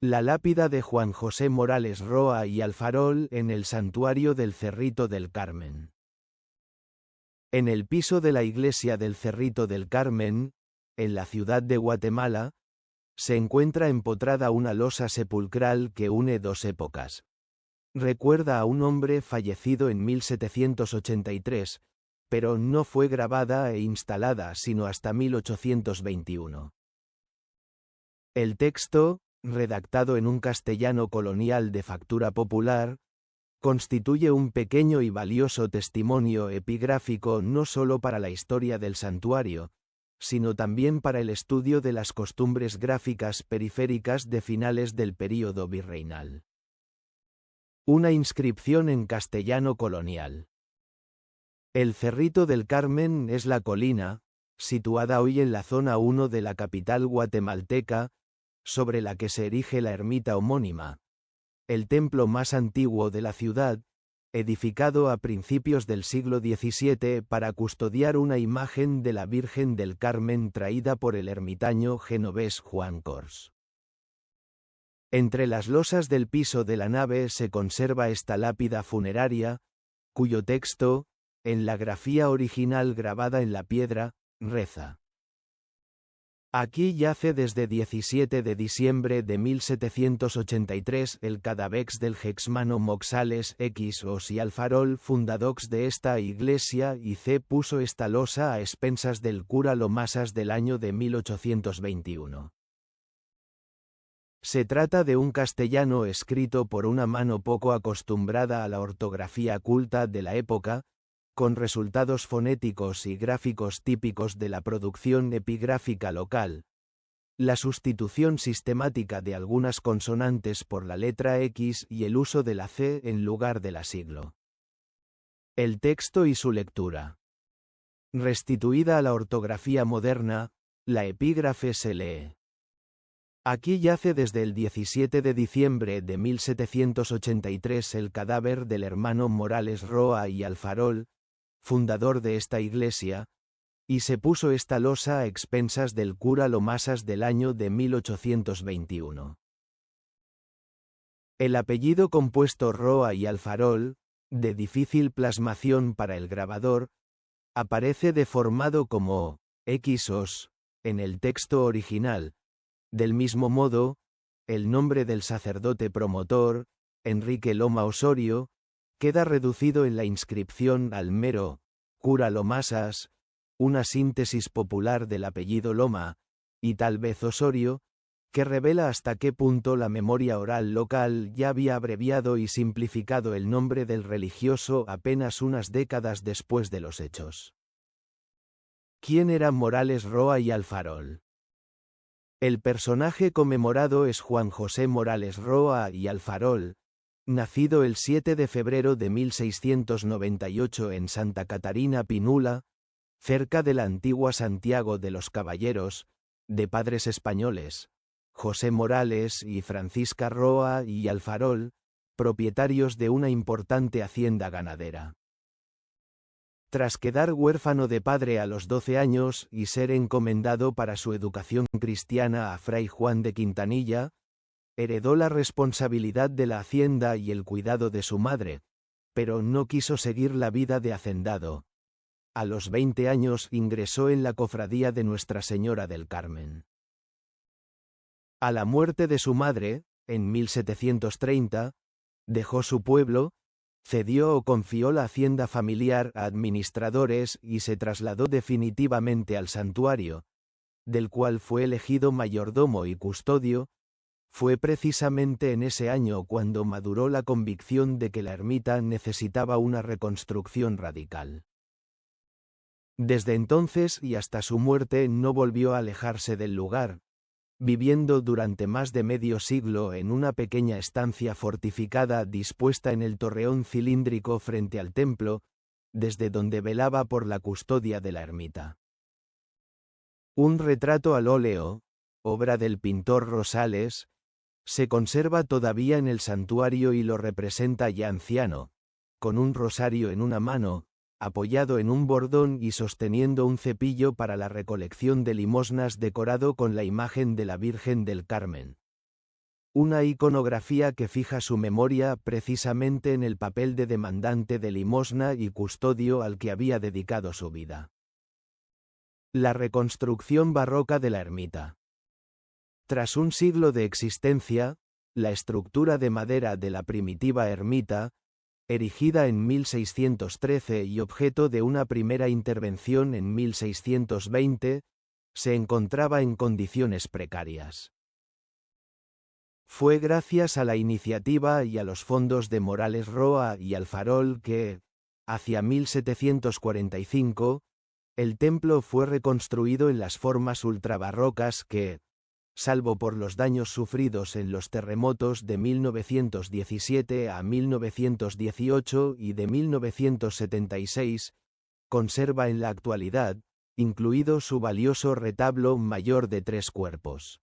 La lápida de Juan José Morales Roa y Alfarol en el santuario del Cerrito del Carmen. En el piso de la iglesia del Cerrito del Carmen, en la ciudad de Guatemala, se encuentra empotrada una losa sepulcral que une dos épocas. Recuerda a un hombre fallecido en 1783, pero no fue grabada e instalada sino hasta 1821. El texto, redactado en un castellano colonial de factura popular, constituye un pequeño y valioso testimonio epigráfico no solo para la historia del santuario, sino también para el estudio de las costumbres gráficas periféricas de finales del período virreinal. Una inscripción en castellano colonial. El Cerrito del Carmen es la colina, situada hoy en la zona 1 de la capital guatemalteca, sobre la que se erige la ermita homónima, el templo más antiguo de la ciudad, edificado a principios del siglo XVII para custodiar una imagen de la Virgen del Carmen traída por el ermitaño genovés Juan Cors. Entre las losas del piso de la nave se conserva esta lápida funeraria, cuyo texto, en la grafía original grabada en la piedra, reza: Aquí yace desde 17 de diciembre de 1783 el cadavex del Hexmano Moxales X Os y Alfarol fundadox de esta iglesia y C puso esta losa a expensas del cura Lomasas del año de 1821. Se trata de un castellano escrito por una mano poco acostumbrada a la ortografía culta de la época, con resultados fonéticos y gráficos típicos de la producción epigráfica local. La sustitución sistemática de algunas consonantes por la letra X y el uso de la C en lugar de la siglo. El texto y su lectura. Restituida a la ortografía moderna, la epígrafe se lee: Aquí yace desde el 17 de diciembre de 1783 el cadáver del hermano Morales Roa y Alfarol, fundador de esta iglesia, y se puso esta losa a expensas del cura Lomasas del año de 1821. El apellido compuesto Roa y Alfarol, de difícil plasmación para el grabador, aparece deformado como Xos en el texto original. Del mismo modo, el nombre del sacerdote promotor, Enrique Loma Osorio, queda reducido en la inscripción al mero cura Lomasas, una síntesis popular del apellido Loma, y tal vez Osorio, que revela hasta qué punto la memoria oral local ya había abreviado y simplificado el nombre del religioso apenas unas décadas después de los hechos. ¿Quién era Morales Roa y Alfarol? El personaje conmemorado es Juan José Morales Roa y Alfarol, nacido el 7 de febrero de 1698 en Santa Catarina Pinula, cerca de la antigua Santiago de los Caballeros, de padres españoles, José Morales y Francisca Roa y Alfarol, propietarios de una importante hacienda ganadera. Tras quedar huérfano de padre a los 12 años y ser encomendado para su educación cristiana a Fray Juan de Quintanilla, heredó la responsabilidad de la hacienda y el cuidado de su madre, pero no quiso seguir la vida de hacendado. A los 20 años ingresó en la cofradía de Nuestra Señora del Carmen. A la muerte de su madre, en 1730, dejó su pueblo, cedió o confió la hacienda familiar a administradores y se trasladó definitivamente al santuario, del cual fue elegido mayordomo y custodio. Fue precisamente en ese año cuando maduró la convicción de que la ermita necesitaba una reconstrucción radical. Desde entonces y hasta su muerte no volvió a alejarse del lugar, viviendo durante más de medio siglo en una pequeña estancia fortificada dispuesta en el torreón cilíndrico frente al templo, desde donde velaba por la custodia de la ermita. Un retrato al óleo, obra del pintor Rosales, se conserva todavía en el santuario y lo representa ya anciano, con un rosario en una mano, apoyado en un bordón y sosteniendo un cepillo para la recolección de limosnas decorado con la imagen de la Virgen del Carmen. Una iconografía que fija su memoria precisamente en el papel de demandante de limosna y custodio al que había dedicado su vida. La reconstrucción barroca de la ermita. Tras un siglo de existencia, la estructura de madera de la primitiva ermita, erigida en 1613 y objeto de una primera intervención en 1620, se encontraba en condiciones precarias. Fue gracias a la iniciativa y a los fondos de Morales Roa y Alfarol que, hacia 1745, el templo fue reconstruido en las formas ultrabarrocas que, salvo por los daños sufridos en los terremotos de 1917 a 1918 y de 1976, conserva en la actualidad, incluido su valioso retablo mayor de 3 cuerpos.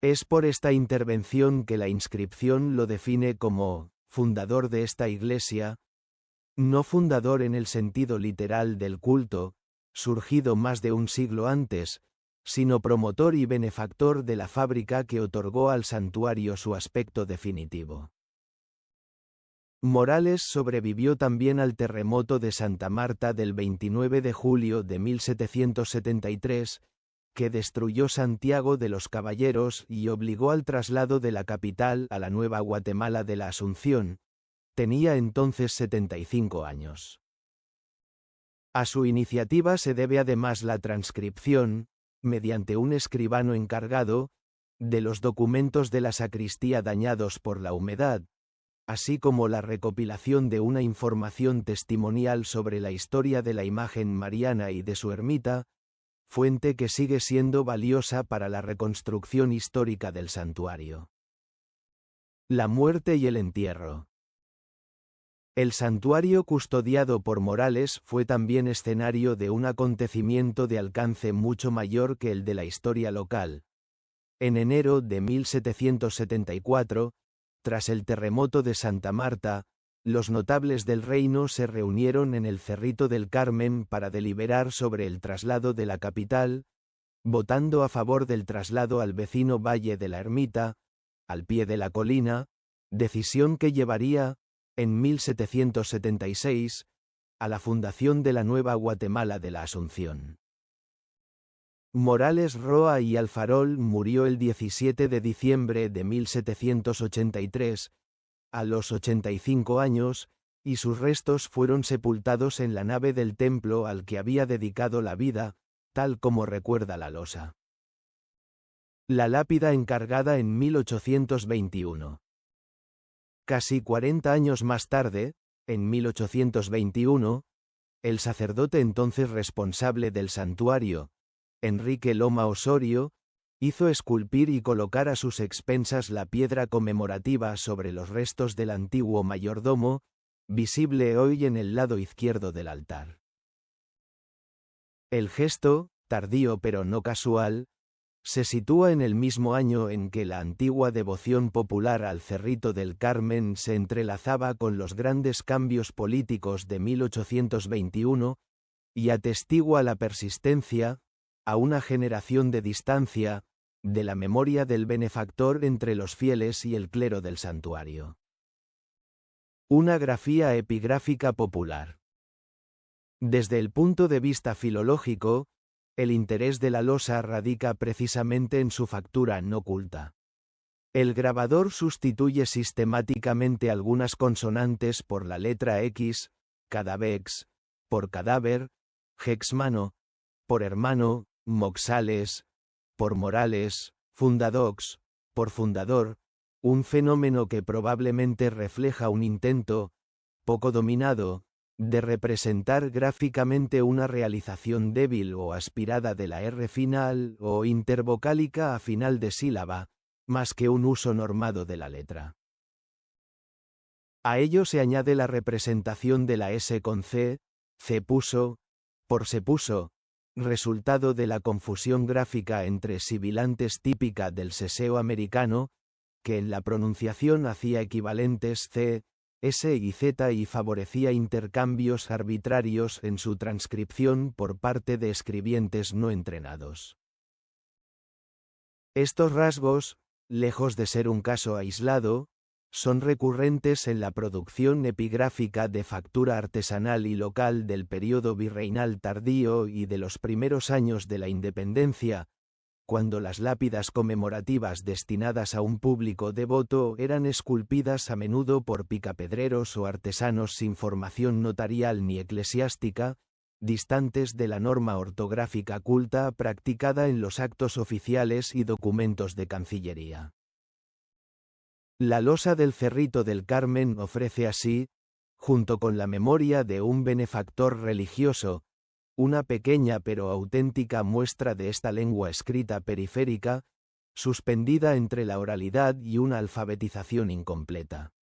Es por esta intervención que la inscripción lo define como fundador de esta iglesia, no fundador en el sentido literal del culto, surgido más de un siglo antes, sino promotor y benefactor de la fábrica que otorgó al santuario su aspecto definitivo. Morales sobrevivió también al terremoto de Santa Marta del 29 de julio de 1773, que destruyó Santiago de los Caballeros y obligó al traslado de la capital a la Nueva Guatemala de la Asunción. Tenía entonces 75 años. A su iniciativa se debe además la transcripción, mediante un escribano encargado, de los documentos de la sacristía dañados por la humedad, así como la recopilación de una información testimonial sobre la historia de la imagen mariana y de su ermita, fuente que sigue siendo valiosa para la reconstrucción histórica del santuario. La muerte y el entierro. El santuario custodiado por Morales fue también escenario de un acontecimiento de alcance mucho mayor que el de la historia local. En enero de 1774, tras el terremoto de Santa Marta, los notables del reino se reunieron en el Cerrito del Carmen para deliberar sobre el traslado de la capital, votando a favor del traslado al vecino Valle de la Ermita, al pie de la colina, decisión que llevaría, en 1776, a la fundación de la Nueva Guatemala de la Asunción. Morales Roa y Alfarol murió el 17 de diciembre de 1783, a los 85 años, y sus restos fueron sepultados en la nave del templo al que había dedicado la vida, tal como recuerda la losa. La lápida encargada en 1821. Casi 40 años más tarde, en 1821, el sacerdote entonces responsable del santuario, Enrique Loma Osorio, hizo esculpir y colocar a sus expensas la piedra conmemorativa sobre los restos del antiguo mayordomo, visible hoy en el lado izquierdo del altar. El gesto, tardío pero no casual, se sitúa en el mismo año en que la antigua devoción popular al Cerrito del Carmen se entrelazaba con los grandes cambios políticos de 1821, y atestigua la persistencia, a una generación de distancia, de la memoria del benefactor entre los fieles y el clero del santuario. Una grafía epigráfica popular. Desde el punto de vista filológico, el interés de la losa radica precisamente en su factura no culta. El grabador sustituye sistemáticamente algunas consonantes por la letra X, cadavex, por cadáver, hexmano, por hermano, moxales, por morales, fundadox, por fundador, un fenómeno que probablemente refleja un intento, poco dominado, de representar gráficamente una realización débil o aspirada de la R final o intervocálica a final de sílaba, más que un uso normado de la letra. A ello se añade la representación de la S con C, cepuso, por sepuso, resultado de la confusión gráfica entre sibilantes típica del seseo americano, que en la pronunciación hacía equivalentes C, S y Z y favorecía intercambios arbitrarios en su transcripción por parte de escribientes no entrenados. Estos rasgos, lejos de ser un caso aislado, son recurrentes en la producción epigráfica de factura artesanal y local del período virreinal tardío y de los primeros años de la independencia, cuando las lápidas conmemorativas destinadas a un público devoto eran esculpidas a menudo por picapedreros o artesanos sin formación notarial ni eclesiástica, distantes de la norma ortográfica culta practicada en los actos oficiales y documentos de Cancillería. La losa del Cerrito del Carmen ofrece así, junto con la memoria de un benefactor religioso, una pequeña pero auténtica muestra de esta lengua escrita periférica, suspendida entre la oralidad y una alfabetización incompleta.